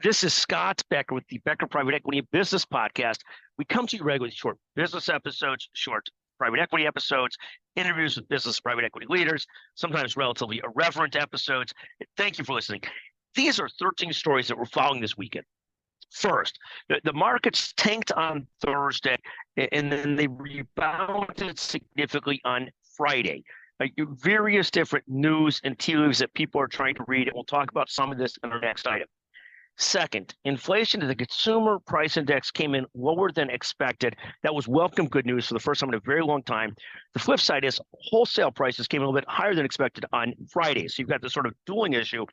This is Scott Becker with the Becker Private Equity and Business Podcast. We come to you regularly with short business episodes, short private equity episodes, interviews with business private equity leaders, sometimes relatively irreverent episodes. Thank you for listening. These are 13 stories that we're following this weekend. First, the markets tanked on Thursday, and then they rebounded significantly on Friday. Various different news and tea leaves that people are trying to read, and we'll talk about some of this in our next item. Second, inflation to the consumer price index came in lower than expected. That was welcome good news for the first time in a very long time. The flip side is wholesale prices came in a little bit higher than expected on Friday. So you've got this sort of dueling issue.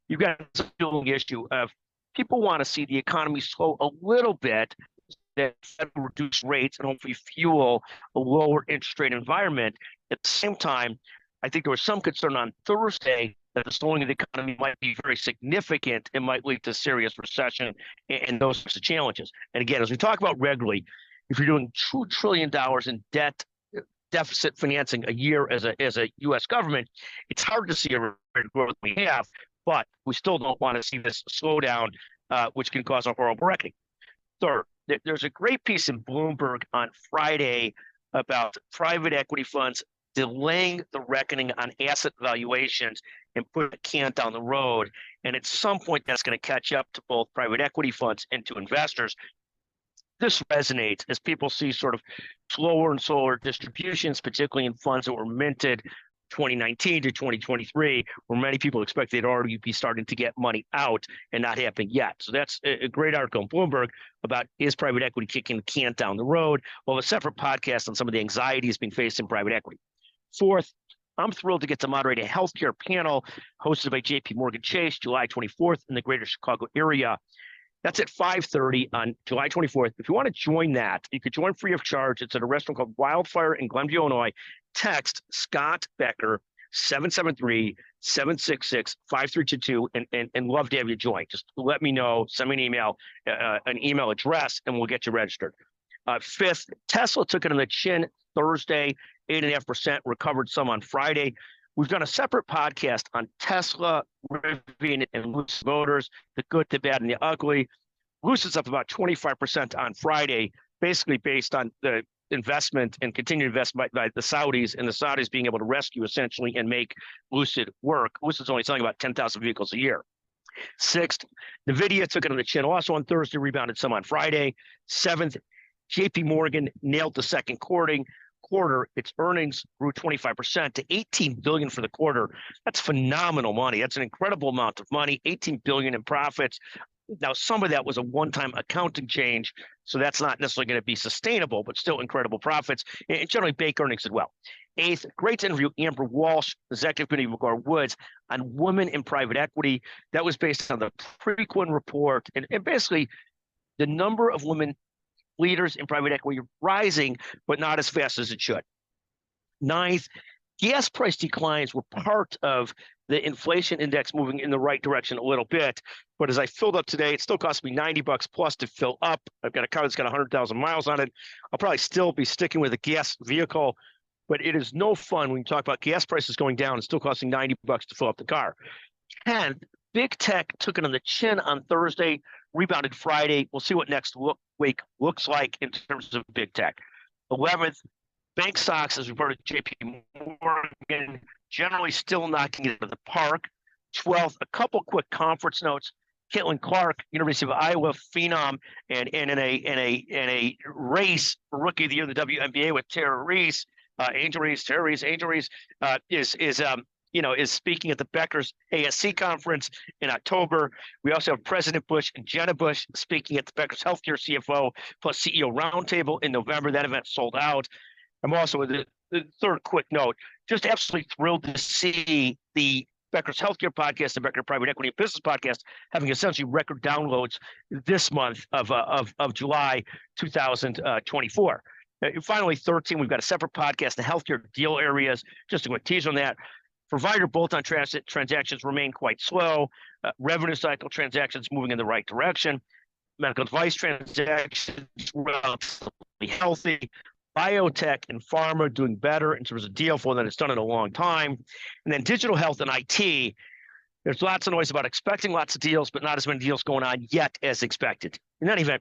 You've got this dueling issue of people want to see the economy slow a little bit, that reduce rates and hopefully fuel a lower interest rate environment. At the same time, I think there was some concern on Thursday that the slowing of the economy might be very significant and might lead to serious recession and those sorts of challenges. And again, as we talk about regularly, if you're doing $2 trillion in deficit financing a year as a U.S. government, it's hard to see a rate of growth we have, but we still don't want to see this slowdown, which can cause a horrible reckoning. Third, there's a great piece in Bloomberg on Friday about private equity funds delaying the reckoning on asset valuations and put a can down the road. And at some point, that's going to catch up to both private equity funds and to investors. This resonates as people see sort of slower and slower distributions, particularly in funds that were minted 2019 to 2023, where many people expect they'd already be starting to get money out and not happening yet. So that's a great article in Bloomberg about is private equity kicking the can down the road? We'll have a separate podcast on some of the anxieties being faced in private equity. Fourth, I'm thrilled to get to moderate a healthcare panel hosted by JPMorgan Chase, July 24th in the greater Chicago area. That's at 5:30 on July 24th. If you want to join that, you could join free of charge. It's at a restaurant called Wildfire in Glenview, Illinois. Text Scott Becker 773-766-5322 and love to have you join. Just let me know, send me an email address, and we'll get you registered. Fifth, Tesla took it on the chin Thursday, 8.5%, recovered some on Friday. We've done a separate podcast on Tesla, Rivian, and Lucid Motors, the good, the bad, and the ugly. Lucid's up about 25% on Friday, basically based on the investment and continued investment by the Saudis, and the Saudis being able to rescue essentially and make Lucid work. Lucid's only selling about 10,000 vehicles a year. Sixth, NVIDIA took it on the chin also on Thursday, rebounded some on Friday. Seventh, JPMorgan nailed the second quarter. Its earnings grew 25% to $18 billion for the quarter. That's phenomenal money. That's an incredible amount of money, $18 billion in profits. Now, some of that was a one-time accounting change, so that's not necessarily going to be sustainable, but still incredible profits, and generally big earnings as well. Eighth, great to interview Amber Walsh, Executive Committee of McGraw Woods, on women in private equity. That was based on the Preqin report, and basically the number of women leaders in private equity rising, but not as fast as it should. Ninth, gas price declines were part of the inflation index moving in the right direction a little bit. But as I filled up today, it still cost me $90 plus to fill up. I've got a car that's got 100,000 miles on it. I'll probably still be sticking with a gas vehicle, but it is no fun when you talk about gas prices going down and still costing $90 to fill up the car. 10th, big tech took it on the chin on Thursday, rebounded Friday. We'll see what next week looks like in terms of big tech. 11th, bank stocks, as reported JPMorgan, generally still knocking it out of the park. 12th, a couple quick conference notes. Caitlin Clark, University of Iowa phenom, and in a race for Rookie of the Year in the WNBA with Tara Reese, Angel Reese is speaking at the Becker's ASC conference in October. We also have President Bush and Jenna Bush speaking at the Becker's Healthcare CFO plus CEO Roundtable in November. That event sold out. I'm also with the third quick note, just absolutely thrilled to see the Becker's Healthcare podcast and Becker Private Equity and Business podcast having essentially record downloads this month of July 2024. Finally, 13, we've got a separate podcast, the healthcare deal areas. Just a quick tease on that. Provider bolt-on transactions remain quite slow. Revenue cycle transactions moving in the right direction. Medical device transactions relatively healthy. Biotech and pharma doing better in terms of deal flow than it's done in a long time. And then digital health and IT, There's lots of noise about expecting lots of deals, but not as many deals going on yet as expected. In any event,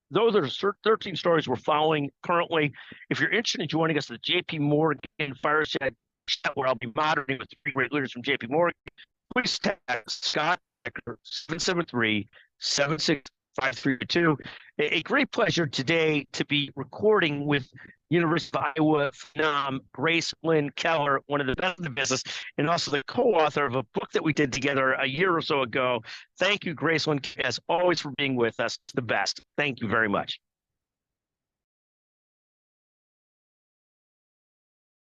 those are 13 stories we're following currently. If you're interested in joining us at the JPMorgan Fireside Chat, where I'll be moderating with three great leaders from JPMorgan, please text Scott Becker 773-76532. A great pleasure today to be recording with University of Iowa phenom Grace Lynn Keller, one of the best in the business, and also the co-author of a book that we did together a year or so ago. Thank you, Grace Lynn, as always, for being with us. The best. Thank you very much.